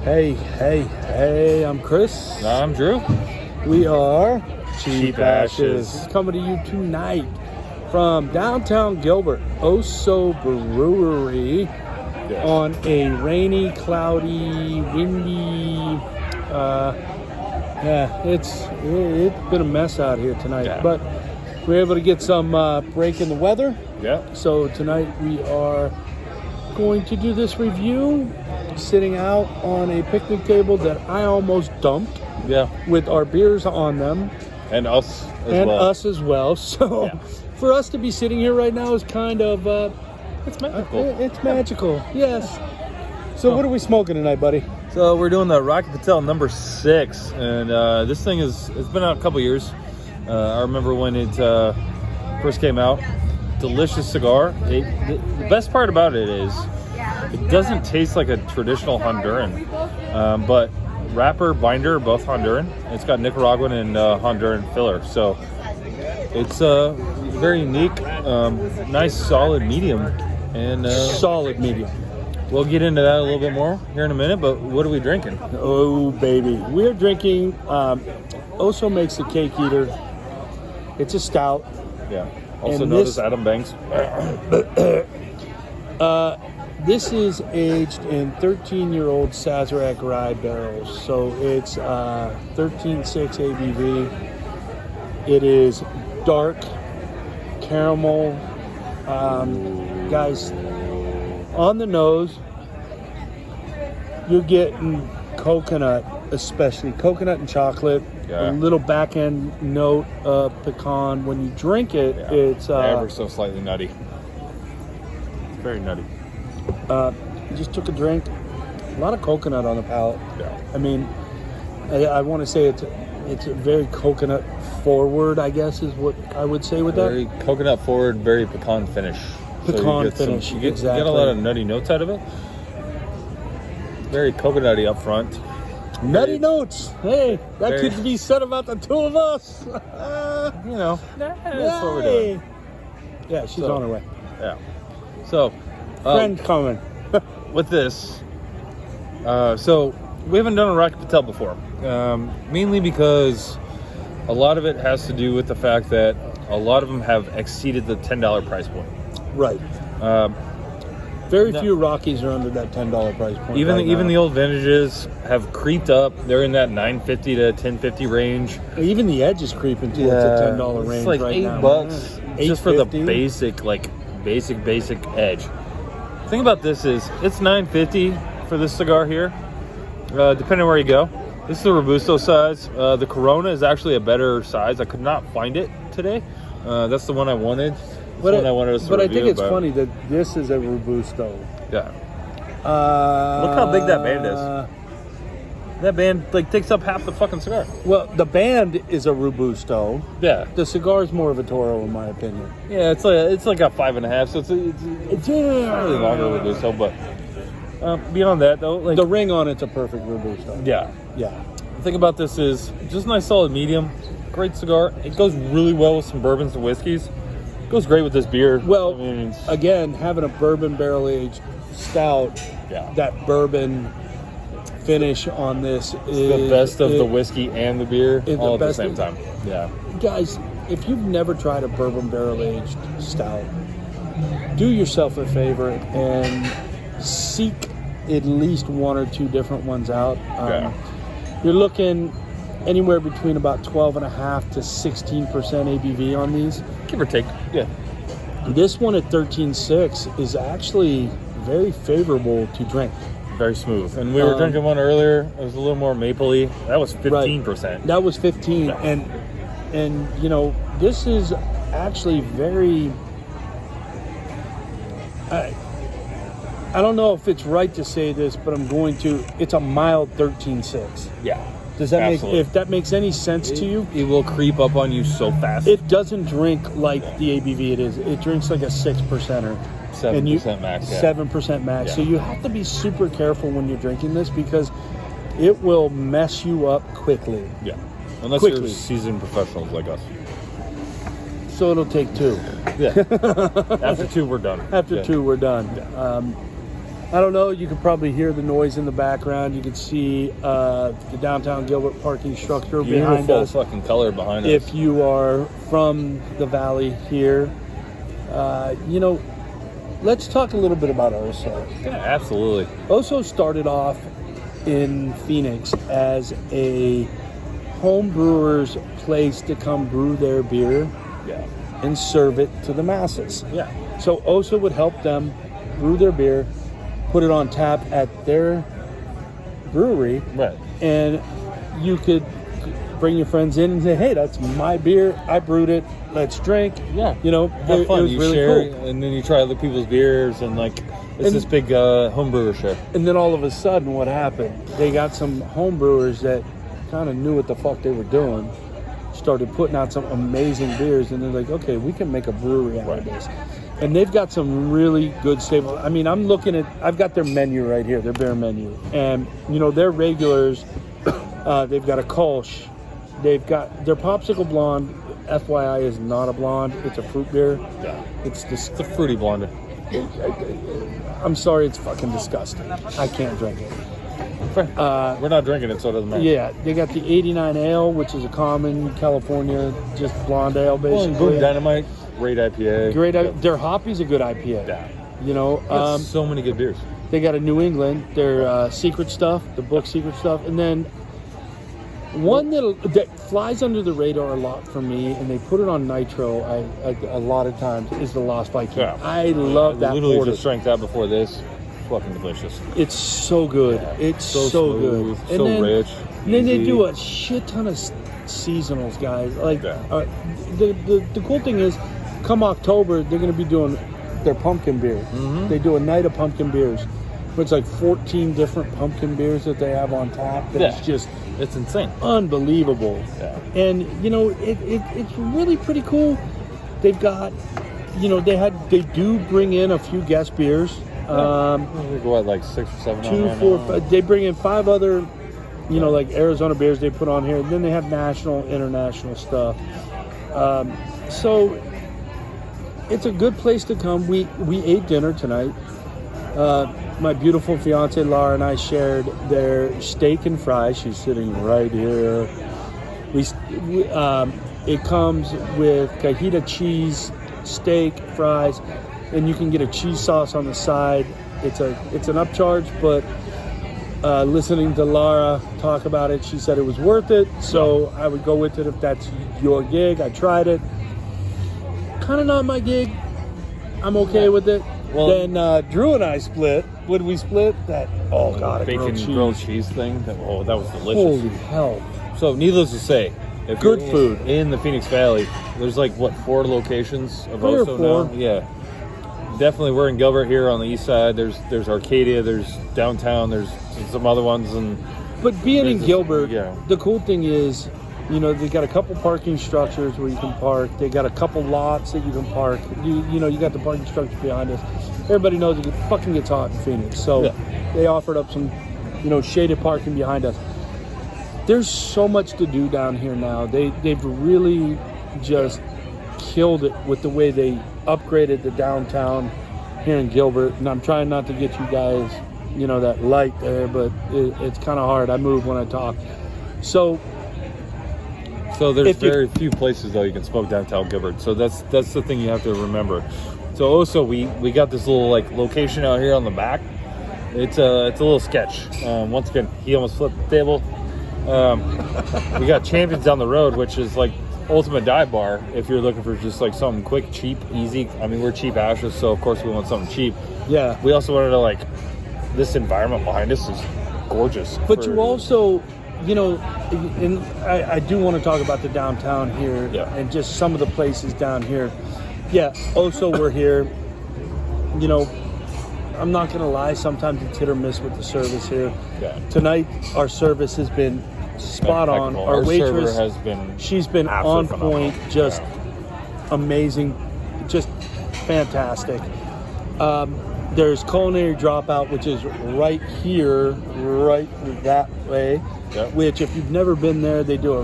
Hey, I'm Chris. I'm Drew. We are Cheap Ashes. Coming to you tonight from downtown Gilbert, Ohso Brewery, on a rainy, cloudy, windy, it's been a mess out here tonight, but we're able to get some break in the weather. Yeah. So tonight we are going to do this review sitting out on a picnic table that I almost dumped. Yeah. With our beers on them. And us as well. So for us to be sitting here right now is kind of it's magical. It's magical. Yes. So what are we smoking tonight, buddy? So we're doing the Rocky Patel number 6, and this thing it's been out a couple years. I remember when it first came out. Delicious cigar. The best part about it is it doesn't taste like a traditional Honduran, but wrapper, binder, both Honduran. It's got Nicaraguan and Honduran filler, so it's very unique, nice, solid medium, and solid medium. We'll get into that a little bit more here in a minute. But what are we drinking? Oh baby, we're drinking. Ohso makes a cake eater. It's a stout. Yeah. Also known as Adam Banks. This is aged in 13-year-old Sazerac rye barrels. So it's 13.6 ABV. It is dark caramel. Guys, on the nose, you're getting coconut, especially coconut and chocolate. A little back end note of pecan. When you drink it, it's ever so slightly nutty. Very nutty. Just took a drink. A lot of coconut on the palate. Yeah. I mean, I want to say it's very coconut forward, I guess is what I would say with very that. Very coconut forward, very pecan finish. Pecan finish. You get a lot of nutty notes out of it. Very coconutty up front. Nutty notes. Hey, that could be said about the two of us. That's what we're doing. Yeah, she's on her way. Yeah. So, friend coming. with this, so we haven't done a Rocky Patel before, mainly because a lot of it has to do with the fact that a lot of them have exceeded the $10 price point. Right. Very few Rockies are under that $10 price point. Even the old vintages have creeped up. They're in that $9.50 to $10.50 range. Even the Edge is creeping towards the $10 range. It's like right now. $8 just for the basic Edge. The thing about this is it's $9.50 for this cigar here, depending on where you go. This is the Robusto size. The Corona is actually a better size. I could not find it today. That's the one I wanted. But I think it's funny that this is a Robusto. Yeah. Look how big that band is. That band takes up half the fucking cigar. Well, the band is a Robusto. Yeah. The cigar is more of a Toro, in my opinion. Yeah, it's like a 5.5, so it's slightly longer Robusto. But beyond that, though, the ring on it's a perfect Robusto. Yeah. Yeah. The thing about this is just a nice solid medium, great cigar. It goes really well with some bourbons and whiskeys. It goes great with this beer. Well, again, having a bourbon barrel aged stout, that bourbon finish on this is the best of the whiskey and the beer all at the same time. Yeah. Guys, if you've never tried a bourbon barrel aged stout, do yourself a favor and seek at least one or two different ones out. You're looking anywhere between about 12.5 to 16% ABV on these. Give or take. Yeah. This one at 13.6 is actually very favorable to drink. Very smooth. And we were drinking one earlier. It was a little more mapley. That was 15%. Right. That was 15. And you know, this is actually very... I don't know if it's right to say this, but I'm going to. It's a mild 13.6. Yeah. Does that if that makes any sense to you? It will creep up on you so fast. It doesn't drink like the ABV it is. It drinks like a 6%er. 7% max. 7% max. So you have to be super careful when you're drinking this because it will mess you up quickly. Yeah. Unless you're seasoned professionals like us. So it'll take two. Yeah. After two, we're done. After two, we're done. Yeah. I don't know. You can probably hear the noise in the background. You can see the downtown Gilbert parking structure behind us. Beautiful fucking color behind us. If you are from the valley here, let's talk a little bit about Ohso. Yeah, absolutely. Ohso started off in Phoenix as a home brewer's place to come brew their beer and serve it to the masses. Yeah. So Ohso would help them brew their beer, put it on tap at their brewery, Right. and you could bring your friends in and say, "Hey, that's my beer. I brewed it. Let's drink." Yeah. Have fun. It was you really share, cool. and then you try other people's beers, and it's this big home brewer share. And then all of a sudden, what happened? They got some home brewers that kind of knew what the fuck they were doing, started putting out some amazing beers, and they're like, "Okay, we can make a brewery out of this." And they've got some really good staples. I mean, I've got their menu right here, their beer menu. And, their regulars, they've got a Kolsch. They've got their Popsicle Blonde, FYI, is not a blonde. It's a fruit beer. Yeah. It's It's a fruity blonde. I'm sorry, it's fucking disgusting. I can't drink it. We're not drinking it, so it doesn't matter. Yeah, they got the 89 Ale, which is a common California, just blonde ale, basically. Boom Dynamite, great IPA. Their Hoppy's a good IPA. Yeah. So many good beers. They got a New England, their Secret Stuff, the book Secret Stuff, and then one that flies under the radar a lot for me, and they put it on Nitro a lot of times, is the Lost Viking. Yeah. I love that Literally porter. just drank that before this. Fucking delicious. It's so good. Yeah. It's so good. Smooth, so rich. And then they easy. do a shit ton of seasonals, guys. Yeah. The cool thing is, come October, they're going to be doing their pumpkin beer. Mm-hmm. They do a night of pumpkin beers. It's like 14 different pumpkin beers that they have on tap. It's just it's insane. unbelievable. Yeah. And it's really pretty cool. They've got, they do bring in a few guest beers. Like 6 or 7 2, on 4, right 5, they bring in 5 other, like Arizona beers they put on here. And then they have national, international stuff. So it's a good place to come. We ate dinner tonight. My beautiful fiance Laura and I shared their steak and fries. She's sitting right here. It comes with cajita cheese, steak, fries, and you can get a cheese sauce on the side. It's an upcharge, but listening to Laura talk about it, she said it was worth it. So I would go with it if that's your gig. I tried it. Kind of not my gig. I'm okay with it. Well, then Drew and I split. When we split, bacon grilled cheese thing. That was delicious. Holy hell! So, needless to say, if Good you're food in the Phoenix Valley, there's 4 locations of 3 or Ohso 4. now. Yeah, definitely. We're in Gilbert here on the east side. There's Arcadia. There's downtown. There's some other ones, but being in Gilbert, yeah. The cool thing is, they got a couple parking structures where you can park. They got a couple lots that you can park. You got the parking structure behind us. Everybody knows it fucking gets hot in Phoenix, so they offered up some, shaded parking behind us. There's so much to do down here now. They've really just killed it with the way they upgraded the downtown here in Gilbert. And I'm trying not to get you guys, that light there, but it's kind of hard. I move when I talk. So there's very few places though you can smoke downtown Gilbert. So that's the thing you have to remember. So also we got this little location out here on the back. It's a little sketch. Once again, he almost flipped the table. We got Champions down the road, which is ultimate dive bar. If you're looking for just something quick, cheap, easy. I mean, we're cheap ashes, so of course we want something cheap. Yeah. We also wanted to this environment behind us is gorgeous. But you also, and I do want to talk about the downtown here and just some of the places down here. Yeah, Ohso, we're here. I'm not going to lie. Sometimes it's hit or miss with the service here. Yeah. Tonight, our service has been spot on. Our waitress has been. She's been on point, phenomenal. just amazing, just fantastic. There's Culinary Dropout, which is right here, right that way. Yep. Which, if you've never been there, they do a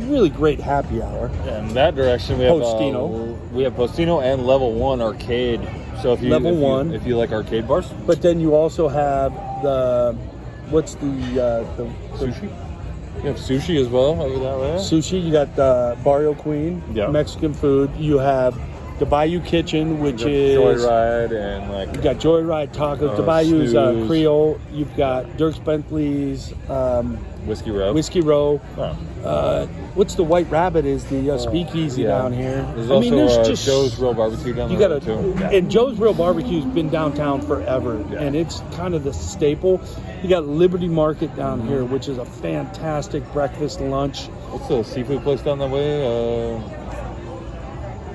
really great happy hour. In that direction, we have Postino. We have Postino and Level 1 Arcade. So if you level one. if you like arcade bars, But then you also have the sushi. You have sushi as well over that way. sushi. You got the Barrio Queen, Yeah. Mexican food. You have the Bayou Kitchen, which You got is Joyride and like you got Joyride tacos. The Bayou's snooze. Creole. You've got Dirk Bentley's Whiskey Row. Whiskey Row. Oh. What's the White Rabbit is the speakeasy Yeah. down here. There's I mean, also there's just Joe's Real Barbecue down you there gotta, too. Yeah. and Joe's Real Barbecue's been downtown forever, Yeah. and it's kind of the staple. You got Liberty Market down here, which is a fantastic breakfast lunch. What's the seafood place down that way?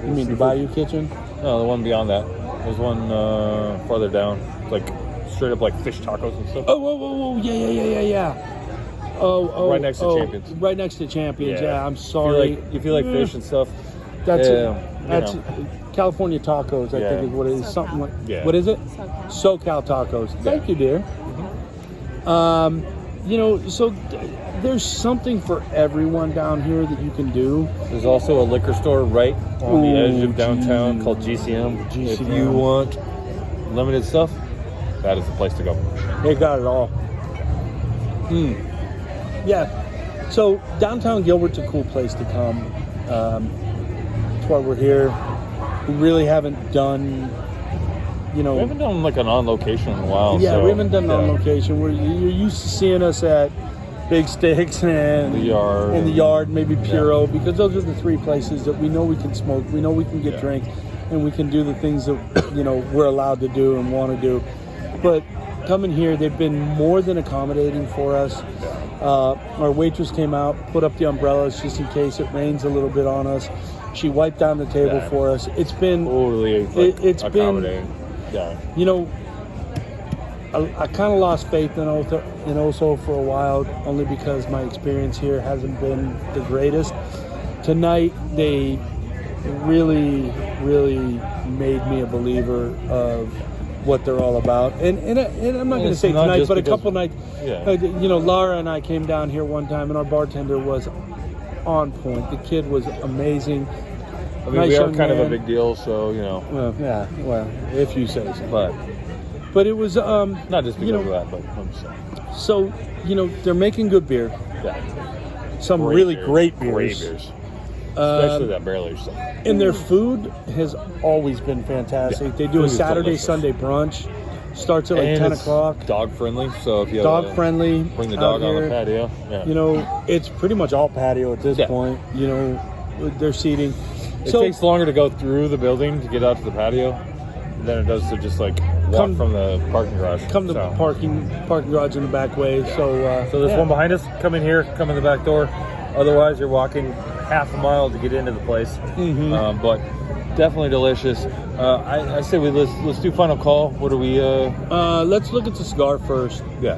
You mean the Bayou Kitchen? No, the one beyond that. There's one farther down. It's like straight up like fish tacos and stuff. Oh, yeah. Oh, Right next to Champions. Right next to Champions. Yeah. Yeah, I'm sorry. If you like fish and stuff, That's yeah, that's you know. California Tacos. I Yeah. think is what it is. Something like. Yeah. What is it? SoCal Tacos. Thank you, dear. So there's something for everyone down here that you can do. There's also a liquor store right on the edge of downtown gee. called GCM. If GCM. you want limited stuff, that is the place to go. They got it all. Yeah. So downtown Gilbert's a cool place to come. That's why we're here. We really haven't done, We haven't done like an on location in a while. yeah, so, we haven't done it on yeah. location. You're used to seeing us at Big Sticks and The Yard. and the Yard, maybe Puro, because those are the three places that we know we can smoke, we know we can get drink, and we can do the things that we're allowed to do and want to do. But coming here, they've been more than accommodating for us. Our waitress came out, put up the umbrellas just in case it rains a little bit on us. She wiped down the table for us. It's been Totally it's been accommodating. Yeah. I kind of lost faith in Ohso for a while, only because my experience here hasn't been the greatest. Tonight, they really, really made me a believer of what they're all about. And I'm not going to say not tonight, just but a because- couple nights. Yeah. Laura and I came down here one time, and our bartender was on point. The kid was amazing. I mean, Nice we are young kind of a man. big deal, so Well, if you say so. But it was not just because of that, but I'm just saying. So, they're making good beer. Yeah. Some Great really beers. great beers. Great beers. Especially that barrel aged stuff. And their food has always been fantastic. Yeah, They do food a is Saturday, delicious. Sunday brunch. Starts at like And 10 it's o'clock. Dog friendly, so if you Dog friendly. bring the out dog on the here. patio. Yeah. It's pretty much all patio at this Yeah. point. They're seating. It takes longer to go through the building to get out to the patio than it does to just like walk from the parking garage. Come to the parking garage in the back way. So there's one behind us. Come in here. Come in the back door. Otherwise, you're walking half a mile to get into the place. Mm-hmm. But definitely delicious. I say let's do final call. What do we? let's look at the cigar first. Yeah.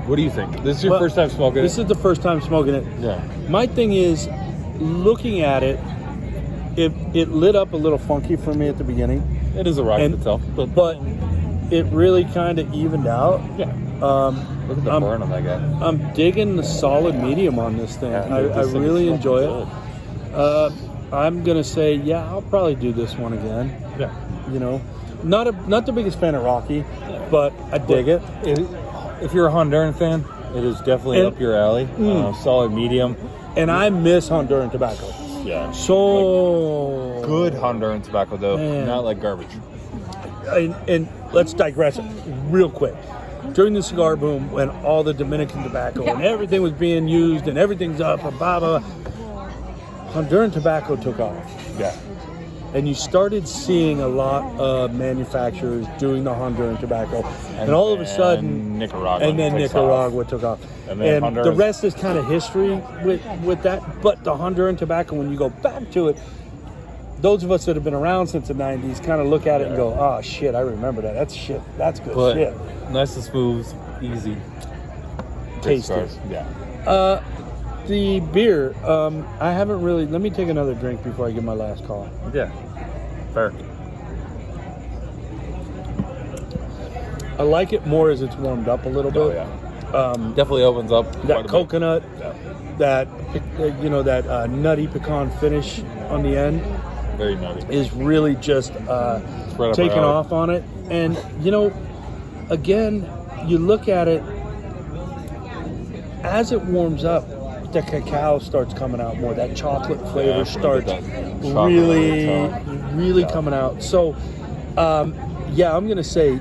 What do you think? This is your first time smoking This it? is the first time smoking it. Yeah. My thing is, looking at it, it lit up a little funky for me at the beginning. It is a Rocky Patel, but it really kind of evened out. Yeah. Look at the burn on that guy. I'm digging the solid medium on this thing. Yeah, I this thing really is enjoy fucking it. I'm gonna say, I'll probably do this one again. Yeah. Not the biggest fan of Rocky, but I dig it. If you're a Honduran fan, it is definitely up your alley. Solid medium. And I miss Honduran tobacco. Yeah. So Good Honduran tobacco, though. Man. Not like garbage. And let's digress real quick. During the cigar boom, when all the Dominican tobacco and everything was being used and everything's up and blah, blah, blah, Honduran tobacco took off. Yeah. And you started seeing a lot of manufacturers doing the Honduran tobacco. And all of a sudden, Nicaragua Nicaragua took off. And And, then the rest is kind of history with that. But the Honduran tobacco, when you go back to it, those of us that have been around since the 90s kind of look at it and go, oh, shit, I remember that. That's shit. That's good shit. Nice and smooth, easy. Tasty. Yeah. The beer, I haven't really... Let me take another drink before I give my last call. Yeah. Fair. I like it more as it's warmed up a little bit. Oh, yeah. Definitely opens up. That coconut, that nutty pecan finish on the end. Very nutty. is really just Right up taking our alley. off on it. And, again, you look at it, as it warms up, the cacao starts coming out more. That chocolate flavor starts that chocolate really coming out. So, I'm going to say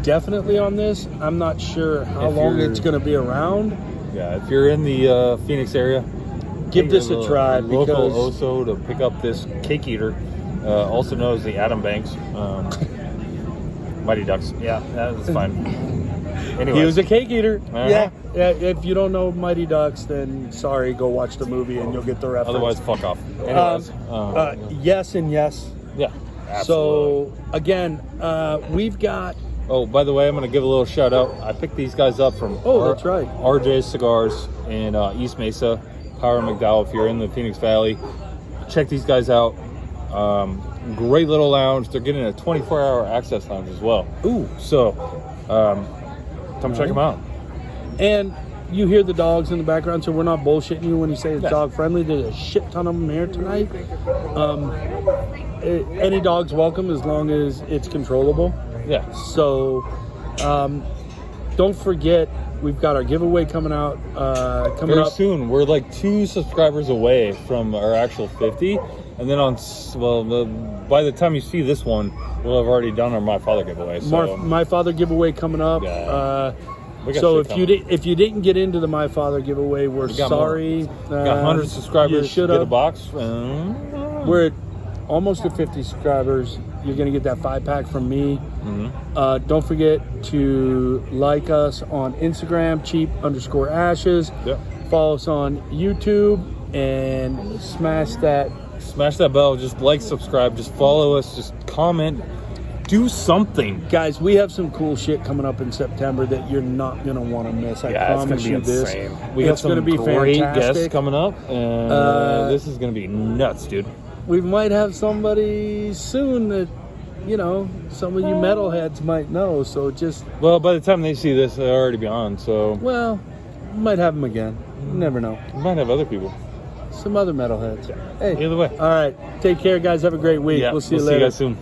definitely on this. I'm not sure how If long you're- it's going to be around. Yeah, if you're in the Phoenix area, Give this a take try local because Ohso to pick up this cake eater, also known as the Adam Banks. Mighty Ducks. Yeah, that's fine. Anyway, he was a cake eater. Uh-huh. Yeah. If you don't know Mighty Ducks, then sorry, go watch the movie and you'll get the reference. otherwise, fuck off. Anyways, yes and yes. yeah. Absolutely. So again, we've got. Oh, by the way, I'm going to give a little shout out. I picked these guys up from That's right. RJ's Cigars in East Mesa, Power McDowell. If you're in the Phoenix Valley, check these guys out. Great little lounge. They're getting a 24-hour access lounge as well. Ooh. So, come check them out. And you hear the dogs in the background, so we're not bullshitting you when you say it's Yeah. dog friendly. There's a shit ton of them here tonight. Any dog's welcome as long as it's controllable. Yeah. So, don't forget, we've got our giveaway coming out. Very soon. We're like 2 subscribers away from our actual 50. And then by the time you see this one, we'll have already done our My Father giveaway. So, My Father giveaway coming up. Yeah. We got So shit coming. if you didn't get into the My Father giveaway, we're We got sorry. We got 100 You subscribers. should Get a have. box. We're at almost at 50 subscribers. You're going to get that 5-pack from me. Mm-hmm. Don't forget to like us on Instagram, cheap_ashes. Yep. Follow us on YouTube and smash that. Smash that bell. Just like, subscribe. Just follow us. Just comment. Do something. Guys, we have some cool shit coming up in September that you're not going to want to miss. I promise you this. We got some gonna be great fantastic. guests coming up. And this is going to be nuts, dude. We might have somebody soon that, some of you metalheads might know. So just, Well, by the time they see this, they'll already be on. So might have them again. You never know. we might have other people. Some other metalheads. Hey, Either way. all right. Take care, guys. Have a great week. Yeah, We'll see you See later. you guys soon.